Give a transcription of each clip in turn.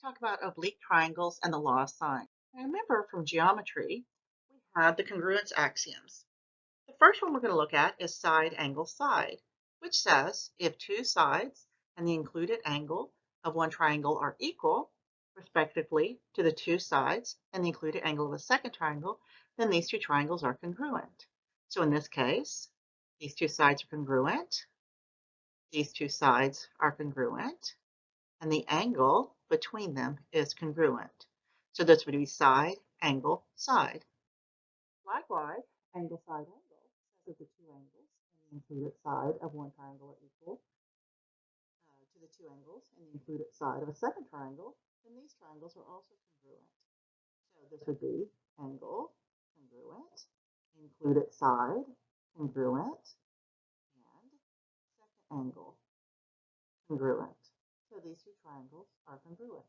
Talk about oblique triangles and the law of sine. Now remember from geometry, we have the congruence axioms. The first one we're going to look at is side angle side, which says if two sides and the included angle of one triangle are equal, respectively, to the two sides and the included angle of the second triangle, then these two triangles are congruent. So in this case, these two sides are congruent, these two sides are congruent, and the angle between them is congruent. So this would be side, angle, side. Likewise, angle, side, angle says that the two angles and the included side of one triangle are equal to the two angles and the included side of a second triangle, then these triangles are also congruent. So this would be angle, congruent, included side, congruent, and second angle, congruent. So these two triangles are congruent.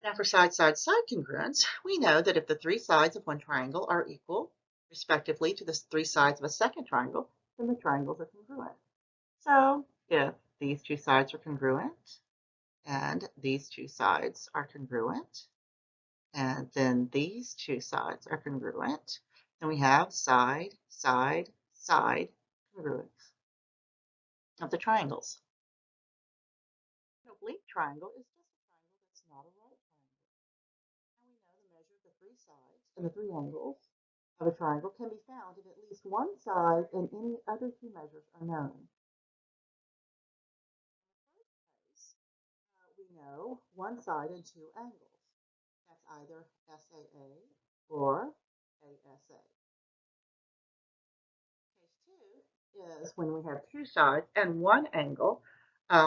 Now for side-side-side congruence, we know that if the three sides of one triangle are equal, respectively, to the three sides of a second triangle, then the triangles are congruent. So if these two sides are congruent, and these two sides are congruent, and then these two sides are congruent, then we have side, side, side congruence of the triangles. An oblique triangle is just a triangle that's not a right triangle. And we know the measure of the three sides and the three angles of a triangle can be found if at least one side and any other two measures are known. In the first case, we know one side and two angles. That's either SAA or ASA. Case two is when we have two sides and one angle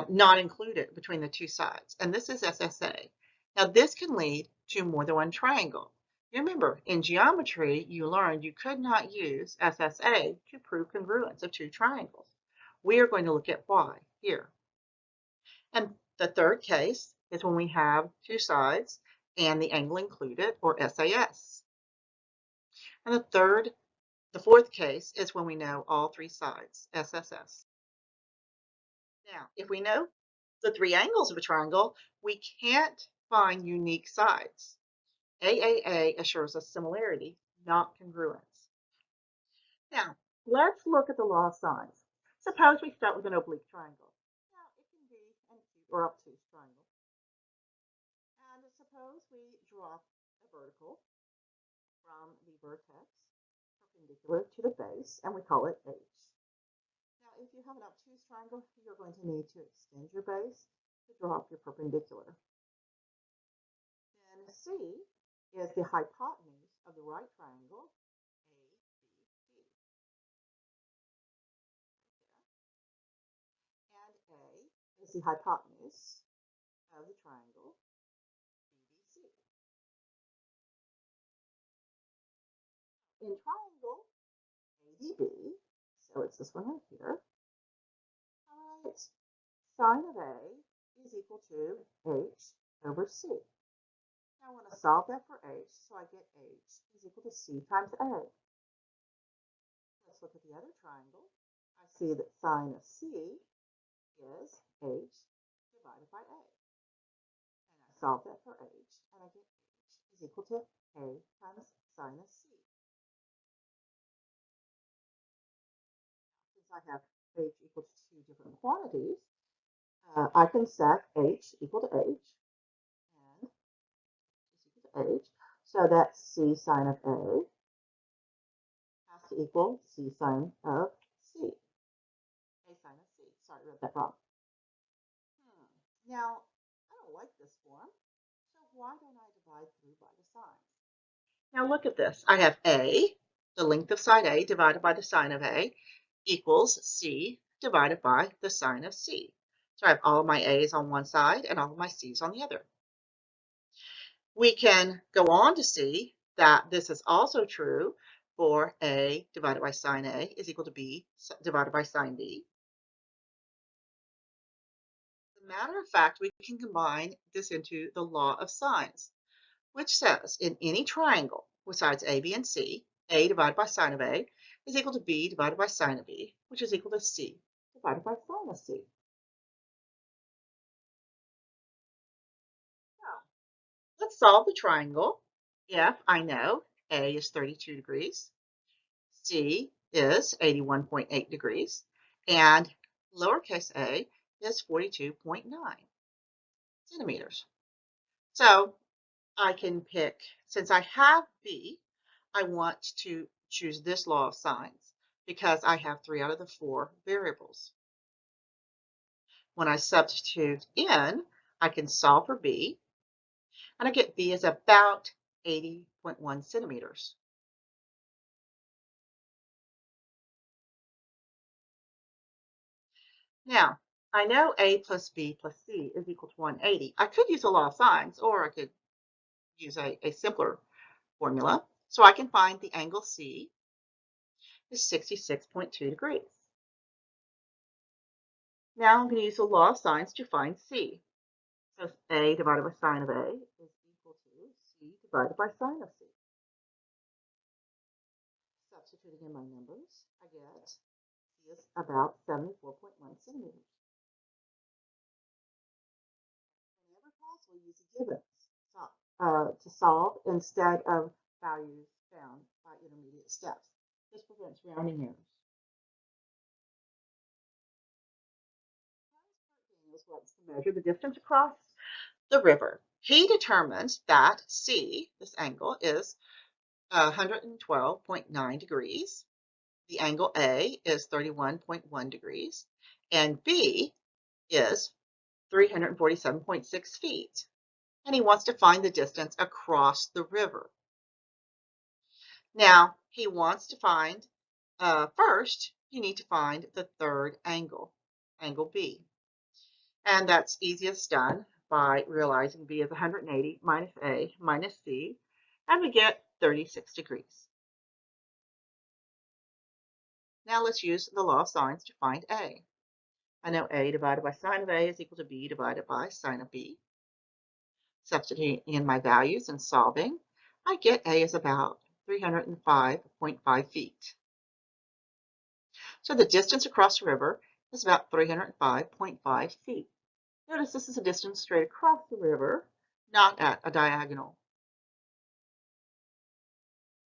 not included between the two sides, and this is SSA. Now this can lead to more than one triangle. You remember, in geometry, you learned you could not use SSA to prove congruence of two triangles. We are going to look at why here. And the third case is when we have two sides and the angle included, or SAS. And the fourth case is when we know all three sides, SSS. Now, if we know the three angles of a triangle, we can't find unique sides. AAA assures us similarity, not congruence. Now, let's look at the law of sines. Suppose we start with an oblique triangle. Now, it can be an acute or obtuse triangle. And suppose we draw a vertical from the vertex perpendicular to the base, and we call it H. Now, if you have an obtuse triangle, you're going to need to extend your base to draw up your perpendicular. Then C is the hypotenuse of the right triangle, ABD. And A is the hypotenuse of the triangle, BBC. In triangle ADB, so it's this one right here, sine of A is equal to H over C. Now I want to solve that for H, so I get H is equal to C times A. Let's look at the other triangle. I see that sine of C is H divided by A. And I solve that for H, and I get H is equal to A times sine of C. Since I have H equal to two different quantities, I can set H equal to H and is equal to H. So that C sine of A has to equal C sine of C. A sine of C. Sorry, I read that wrong. Now, I don't like this form, so why don't I divide through by the sines? Now look at this. I have A, the length of side A divided by the sine of A, equals C divided by the sine of C. So I have all of my A's on one side and all of my C's on the other. We can go on to see that this is also true for A divided by sine A is equal to B divided by sine B. As a matter of fact, we can combine this into the law of sines, which says in any triangle with sides A, B, and C, A divided by sine of A is equal to B divided by sine of B, which is equal to C divided by sine of C. let's solve the triangle. If I know A is 32 degrees, C is 81.8 degrees, and lowercase a is 42.9 centimeters. So I can pick, since I have B, I want to choose this law of sines because I have 3 out of the 4 variables. When I substitute in, I can solve for B, and I get B is about 80.1 centimeters. Now, I know A plus B plus C is equal to 180. I could use a law of sines, or I could use a simpler formula. So I can find the angle C is 66.2 degrees. Now I'm going to use the law of sines to find C. So A divided by sine of A is equal to C divided by sine of C. Substituting in my numbers, I get C is about 74.1 centimeters. Whenever possible, use the givens to solve instead of values found by intermediate steps. This prevents rounding errors. Daniels wants to measure the distance across the river. He determines that C, this angle, is 112.9 degrees. The angle A is 31.1 degrees, and B is 347.6 feet. And he wants to find the distance across the river. Now, he wants to find, first, you need to find the third angle, angle B. And that's easiest done by realizing B is 180 minus A minus C, and we get 36 degrees. Now let's use the law of sines to find A. I know A divided by sine of A is equal to B divided by sine of B. Substituting in my values and solving, I get A is about 305.5 feet. So the distance across the river is about 305.5 feet. Notice this is a distance straight across the river, not at a diagonal.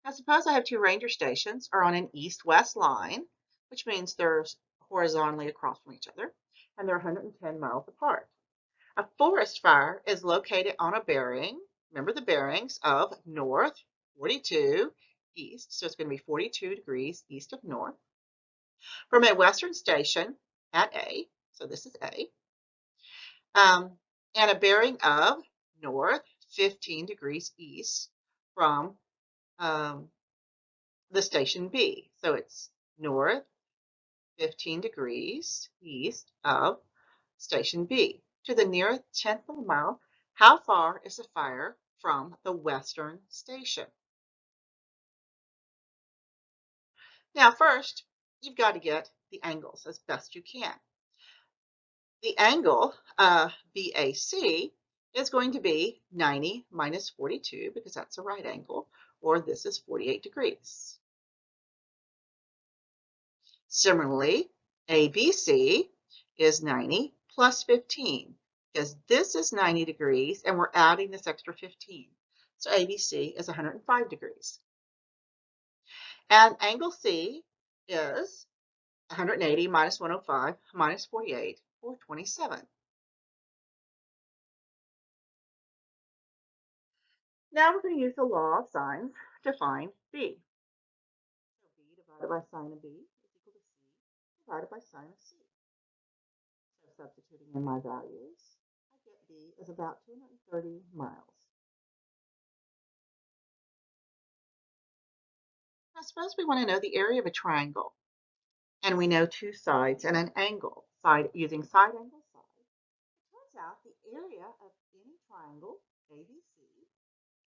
Now suppose I have 2 ranger stations are on an east-west line, which means they're horizontally across from each other, and they're 110 miles apart. A forest fire is located on a bearing, remember the bearings, of north 42 east, so it's going to be 42 degrees east of north, from a western station at A, so this is A, and a bearing of north 15 degrees east from the station B. So it's north 15 degrees east of station B. To the nearest tenth of a mile, how far is the fire from the western station? Now first, you've got to get the angles as best you can. The angle BAC is going to be 90 minus 42 because that's a right angle, or this is 48 degrees. Similarly, ABC is 90 plus 15 because this is 90 degrees and we're adding this extra 15. So ABC is 105 degrees. And angle C is 180 minus 105 minus 48, or 27. Now we're going to use the law of sines to find B. So B divided by sine of B is equal to C divided by sine of C. So substituting in my values, I get B is about 230 miles. Now suppose we want to know the area of a triangle, and we know 2 sides and an angle. Using side angle side, it turns out the area of any triangle ABC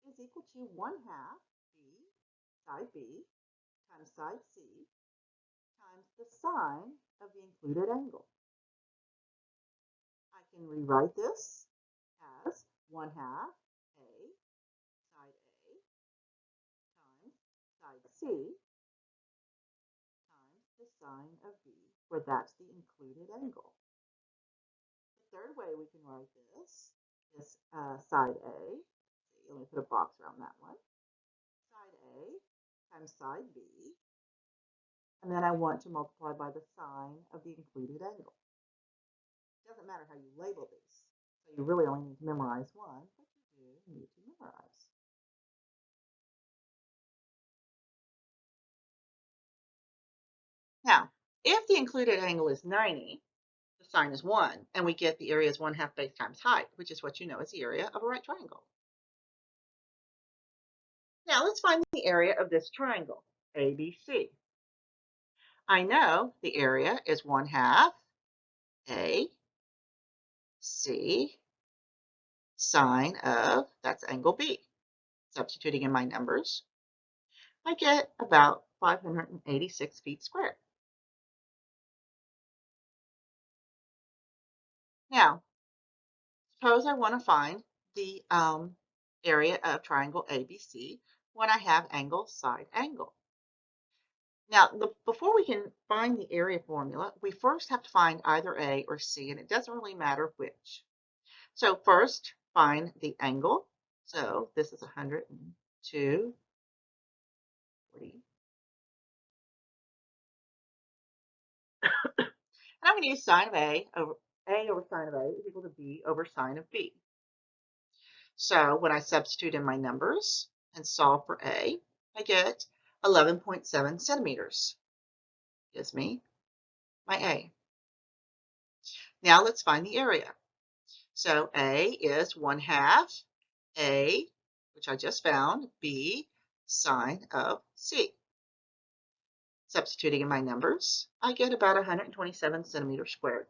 is equal to 1/2 B, side B, times side C, times the sine of the included angle. I can rewrite this as 1/2 A, side A, times side C, times the sine of B, where that's the included angle. The third way we can write this is side A. So let me put a box around that one. Side A times side B. And then I want to multiply by the sine of the included angle. It doesn't matter how you label these. So you really only need to memorize one, but you do need to memorize. Now, if the included angle is 90, the sine is 1, and we get the area is 1/2 base times height, which is what you know is the area of a right triangle. Now, let's find the area of this triangle, ABC. I know the area is 1/2 A C sine of, that's angle B. Substituting in my numbers, I get about 586 feet squared. Now, suppose I want to find the area of triangle ABC when I have angle side angle. Now, before we can find the area formula, we first have to find either A or C, and it doesn't really matter which. So first, find the angle. So this is 102, 40. And I'm going to use sine of A over sine of A is equal to B over sine of B. So when I substitute in my numbers and solve for A, I get 11.7 centimeters. Gives me my A. Now let's find the area. So A is 1/2 A, which I just found, B sine of C. Substituting in my numbers, I get about 127 centimeters squared.